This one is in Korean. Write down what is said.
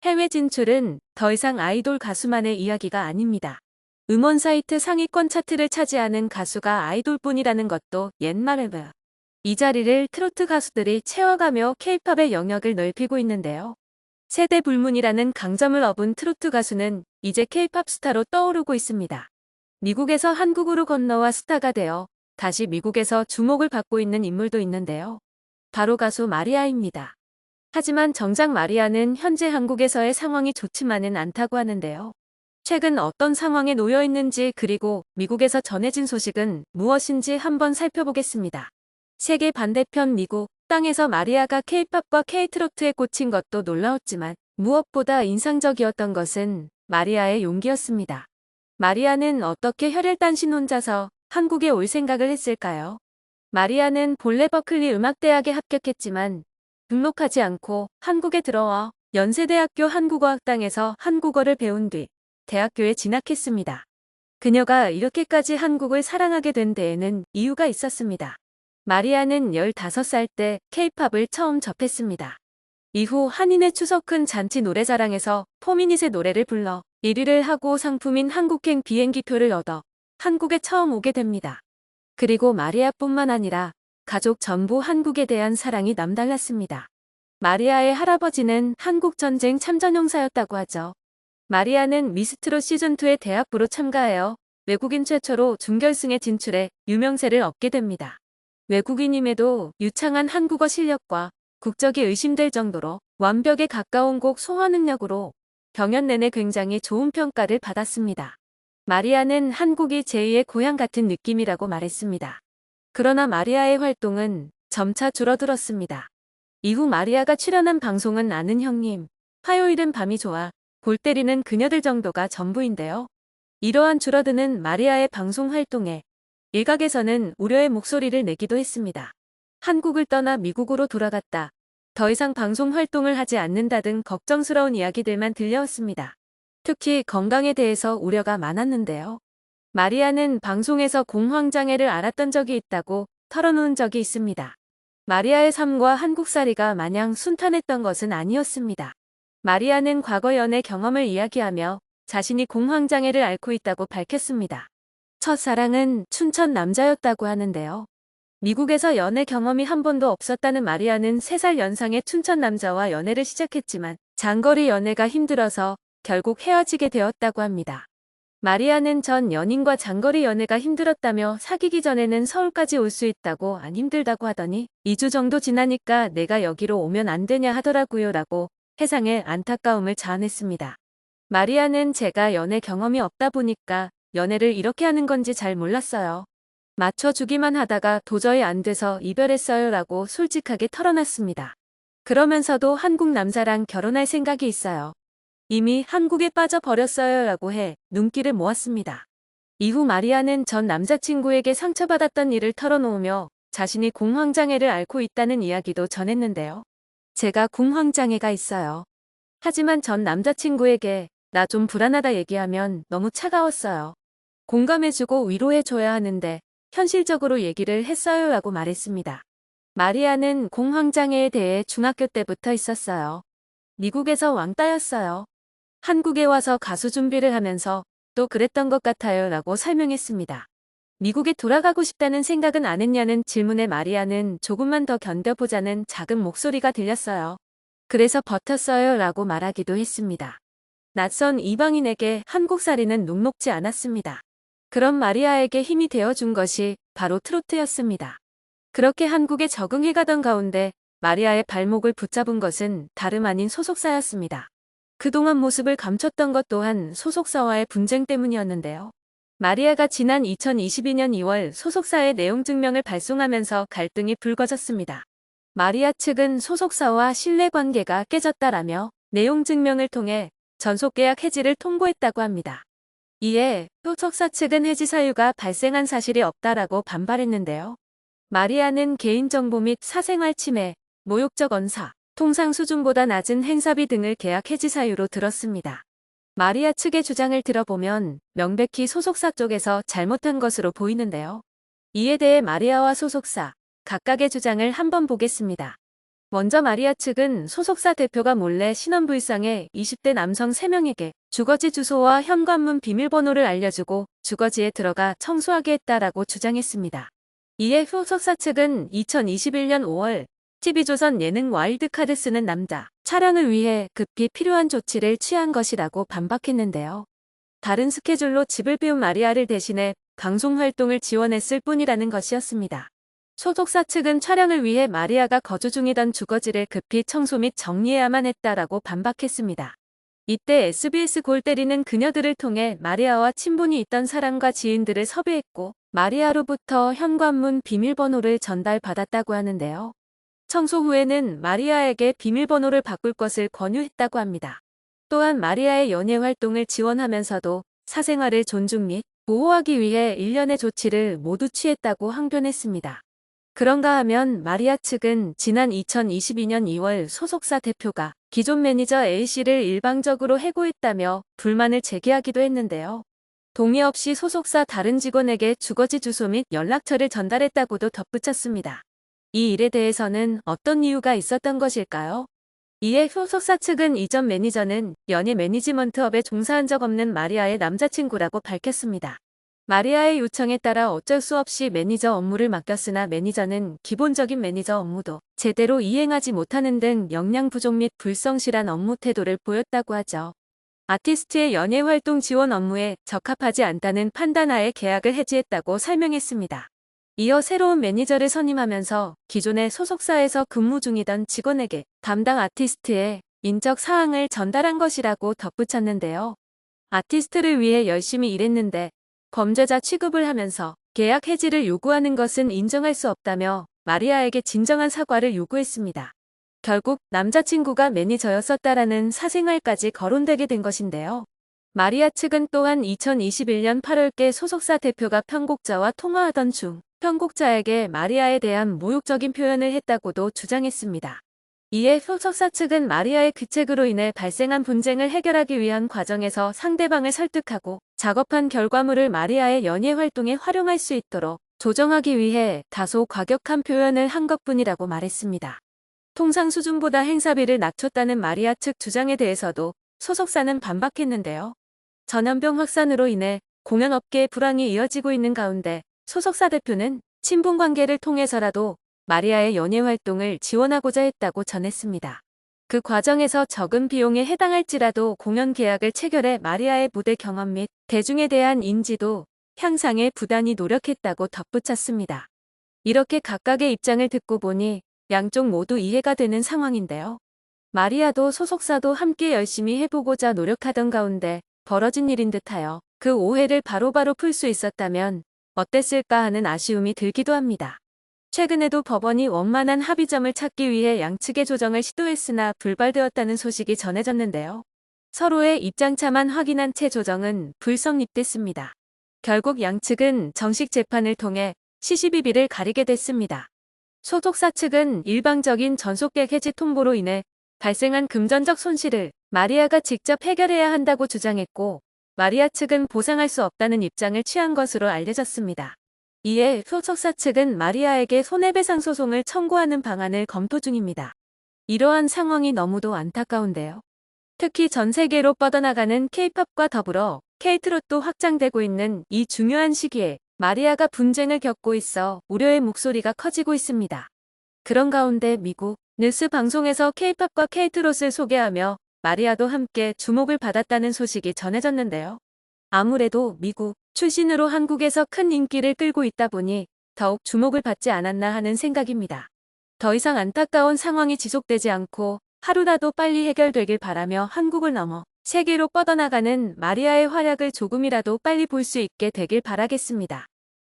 해외 진출은 더 이상 아이돌 가수만의 이야기가 아닙니다. 음원 사이트 상위권 차트를 차지하는 가수가 아이돌뿐이라는 것도 옛말이고요. 이 자리를 트로트 가수들이 채워가며 K-팝의 영역을 넓히고 있는데요. 세대 불문이라는 강점을 얻은 트로트 가수는 이제 K-팝 스타로 떠오르고 있습니다. 미국에서 한국으로 건너와 스타가 되어 다시 미국에서 주목을 받고 있는 인물도 있는데요. 바로 가수 마리아입니다. 하지만 정작 마리아는 현재 한국에서의 상황이 좋지만은 않다고 하는데요. 최근 어떤 상황에 놓여 있는지 그리고 미국에서 전해진 소식은 무엇인지 한번 살펴보겠습니다. 세계 반대편 미국 땅에서 마리아가 K-팝과 K-트로트에 꽂힌 것도 놀라웠지만 무엇보다 인상적이었던 것은 마리아의 용기였습니다. 마리아는 어떻게 혈혈단신 혼자서 한국에 올 생각을 했을까요? 마리아는 본래 버클리 음악대학에 합격했지만 등록하지 않고 한국에 들어와 연세대학교 한국어학당에서 한국어를 배운 뒤 대학교에 진학했습니다. 그녀가 이렇게까지 한국을 사랑하게 된 데에는 이유가 있었습니다. 마리아는 15살 때 K-팝을 처음 접했습니다. 이후 한인의 추석큰 잔치 노래자랑에서 포미닛의 노래를 불러 1위를 하고 상품인 한국행 비행기표를 얻어 한국에 처음 오게 됩니다. 그리고 마리아뿐만 아니라 가족 전부 한국에 대한 사랑이 남달랐습니다. 마리아의 할아버지는 한국전쟁 참전용사였다고 하죠. 마리아는 미스트롯 시즌2의 대학부로 참가하여 외국인 최초로 준결승에 진출해 유명세를 얻게 됩니다. 외국인임에도 유창한 한국어 실력과 국적이 의심될 정도로 완벽에 가까운 곡 소화 능력으로 경연 내내 굉장히 좋은 평가를 받았습니다. 마리아는 한국이 제2의 고향 같은 느낌이라고 말했습니다. 그러나 마리아의 활동은 점차 줄어들었습니다. 이후 마리아가 출연한 방송은 아는 형님, 화요일은 밤이 좋아, 골 때리는 그녀들 정도가 전부인데요. 이러한 줄어드는 마리아의 방송 활동에 일각에서는 우려의 목소리를 내기도 했습니다. 한국을 떠나 미국으로 돌아갔다. 더 이상 방송 활동을 하지 않는다 등 걱정스러운 이야기들만 들려왔습니다. 특히 건강에 대해서 우려가 많았는데요. 마리아는 방송에서 공황장애를 앓았던 적이 있다고 털어놓은 적이 있습니다. 마리아의 삶과 한국살이가 마냥 순탄했던 것은 아니었습니다. 마리아는 과거 연애 경험을 이야기하며 자신이 공황장애를 앓고 있다고 밝혔습니다. 첫사랑은 춘천 남자였다고 하는데요. 미국에서 연애 경험이 한 번도 없었다는 마리아는 3살 연상의 춘천 남자와 연애를 시작했지만 장거리 연애가 힘들어서 결국 헤어지게 되었다고 합니다. 마리아는 전 연인과 장거리 연애가 힘들었다며 사귀기 전에는 서울까지 올 수 있다고 안 힘들다고 하더니 2주 정도 지나니까 내가 여기로 오면 안 되냐 하더라고요 라고 세상에 안타까움을 자아냈습니다. 마리아는 제가 연애 경험이 없다 보니까 연애를 이렇게 하는 건지 잘 몰랐어요. 맞춰주기만 하다가 도저히 안 돼서 이별했어요 라고 솔직하게 털어놨습니다. 그러면서도 한국 남자랑 결혼할 생각이 있어요. 이미 한국에 빠져버렸어요 라고 해 눈길을 모았습니다. 이후 마리아는 전 남자친구에게 상처받았던 일을 털어놓으며 자신이 공황장애를 앓고 있다는 이야기도 전했는데요. 제가 공황장애가 있어요. 하지만 전 남자친구에게 나 좀 불안하다 얘기하면 너무 차가웠어요. 공감해주고 위로해줘야 하는데 현실적으로 얘기를 했어요 라고 말했습니다. 마리아는 공황장애에 대해 중학교 때부터 있었어요. 미국에서 왕따였어요. 한국에 와서 가수 준비를 하면서 또 그랬던 것 같아요 라고 설명했습니다. 미국에 돌아가고 싶다는 생각은 안 했냐는 질문에 마리아는 조금만 더 견뎌보자는 작은 목소리가 들렸어요. 그래서 버텼어요 라고 말하기도 했습니다. 낯선 이방인에게 한국살이는 녹록지 않았습니다. 그런 마리아에게 힘이 되어준 것이 바로 트로트였습니다. 그렇게 한국에 적응해가던 가운데 마리아의 발목을 붙잡은 것은 다름 아닌 소속사였습니다. 그동안 모습을 감췄던 것 또한 소속사와의 분쟁 때문이었는데요. 마리아가 지난 2022년 2월 소속사의 내용 증명을 발송하면서 갈등이 불거졌습니다. 마리아 측은 소속사와 신뢰관계가 깨졌다라며 내용 증명을 통해 전속계약 해지를 통보했다고 합니다. 이에 소속사 측은 해지 사유가 발생한 사실이 없다라고 반발했는데요. 마리아는 개인정보 및 사생활 침해, 모욕적 언사, 통상 수준보다 낮은 행사비 등을 계약 해지 사유로 들었습니다. 마리아 측의 주장을 들어보면 명백히 소속사 쪽에서 잘못한 것으로 보이는데요. 이에 대해 마리아와 소속사, 각각의 주장을 한번 보겠습니다. 먼저 마리아 측은 소속사 대표가 몰래 신원불상의 20대 남성 3명에게 주거지 주소와 현관문 비밀번호를 알려주고 주거지에 들어가 청소하게 했다라고 주장했습니다. 이에 소속사 측은 2021년 5월 TV조선 예능 와일드카드 쓰는 남자 촬영을 위해 급히 필요한 조치를 취한 것이라고 반박했는데요. 다른 스케줄로 집을 비운 마리아를 대신해 방송 활동을 지원했을 뿐이라는 것이었습니다. 소속사 측은 촬영을 위해 마리아가 거주 중이던 주거지를 급히 청소 및 정리해야만 했다라고 반박했습니다. 이때 SBS 골 때리는 그녀들을 통해 마리아와 친분이 있던 사람과 지인들을 섭외했고 마리아로부터 현관문 비밀번호를 전달받았다고 하는데요. 청소 후에는 마리아에게 비밀번호를 바꿀 것을 권유했다고 합니다. 또한 마리아의 연예 활동을 지원하면서도 사생활을 존중 및 보호하기 위해 일련의 조치를 모두 취했다고 항변했습니다. 그런가 하면 마리아 측은 지난 2022년 2월 소속사 대표가 기존 매니저 A씨를 일방적으로 해고했다며 불만을 제기하기도 했는데요. 동의 없이 소속사 다른 직원에게 주거지 주소 및 연락처를 전달했다고도 덧붙였습니다. 이 일에 대해서는 어떤 이유가 있었던 것일까요? 이에 소속사 측은 이전 매니저는 연예 매니지먼트업에 종사한 적 없는 마리아의 남자친구라고 밝혔습니다. 마리아의 요청에 따라 어쩔 수 없이 매니저 업무를 맡겼으나 매니저는 기본적인 매니저 업무도 제대로 이행하지 못하는 등 역량 부족 및 불성실한 업무 태도를 보였다고 하죠. 아티스트의 연예 활동 지원 업무에 적합하지 않다는 판단하에 계약을 해지했다고 설명했습니다. 이어 새로운 매니저를 선임하면서 기존의 소속사에서 근무 중이던 직원에게 담당 아티스트의 인적 사항을 전달한 것이라고 덧붙였는데요. 아티스트를 위해 열심히 일했는데 범죄자 취급을 하면서 계약 해지를 요구하는 것은 인정할 수 없다며 마리아에게 진정한 사과를 요구했습니다. 결국 남자친구가 매니저였었다라는 사생활까지 거론되게 된 것인데요. 마리아 측은 또한 2021년 8월께 소속사 대표가 편곡자와 통화하던 중 편곡자에게 마리아에 대한 모욕적인 표현을 했다고도 주장했습니다. 이에 소속사 측은 마리아의 귀책으로 인해 발생한 분쟁을 해결하기 위한 과정에서 상대방을 설득하고 작업한 결과물을 마리아의 연예 활동에 활용할 수 있도록 조정하기 위해 다소 과격한 표현을 한 것뿐이라고 말했습니다. 통상 수준보다 행사비를 낮췄다는 마리아 측 주장에 대해서도 소속사는 반박했는데요. 전염병 확산으로 인해 공연업계의 불황이 이어지고 있는 가운데 소속사 대표는 친분 관계를 통해서라도 마리아의 연예 활동을 지원하고자 했다고 전했습니다. 그 과정에서 적은 비용에 해당할지라도 공연 계약을 체결해 마리아의 무대 경험 및 대중에 대한 인지도 향상에 부단히 노력했다고 덧붙였습니다. 이렇게 각각의 입장을 듣고 보니 양쪽 모두 이해가 되는 상황인데요. 마리아도 소속사도 함께 열심히 해보고자 노력하던 가운데 벌어진 일인 듯하여 그 오해를 바로바로 풀 수 있었다면 어땠을까 하는 아쉬움이 들기도 합니다. 최근에도 법원이 원만한 합의점을 찾기 위해 양측의 조정을 시도했으나 불발되었다는 소식이 전해졌는데요. 서로의 입장차만 확인한 채 조정은 불성립됐습니다. 결국 양측은 정식 재판을 통해 시시비비를 가리게 됐습니다. 소속사 측은 일방적인 전속객 해지 통보로 인해 발생한 금전적 손실을 마리아가 직접 해결해야 한다고 주장했고 마리아 측은 보상할 수 없다는 입장을 취한 것으로 알려졌습니다. 이에 소속사 측은 마리아에게 손해배상 소송을 청구하는 방안을 검토 중입니다. 이러한 상황이 너무도 안타까운데요. 특히 전 세계로 뻗어나가는 K-팝과 더불어 K-트롯도 확장되고 있는 이 중요한 시기에 마리아가 분쟁을 겪고 있어 우려의 목소리가 커지고 있습니다. 그런 가운데 미국 뉴스 방송에서 K-팝과 K-트롯을 소개하며 마리아도 함께 주목을 받았다는 소식이 전해졌는데요. 아무래도 미국 출신으로 한국에서 큰 인기를 끌고 있다 보니 더욱 주목을 받지 않았나 하는 생각입니다. 더 이상 안타까운 상황이 지속되지 않고 하루라도 빨리 해결되길 바라며 한국을 넘어 세계로 뻗어나가는 마리아의 활약을 조금이라도 빨리 볼 수 있게 되길 바라겠습니다.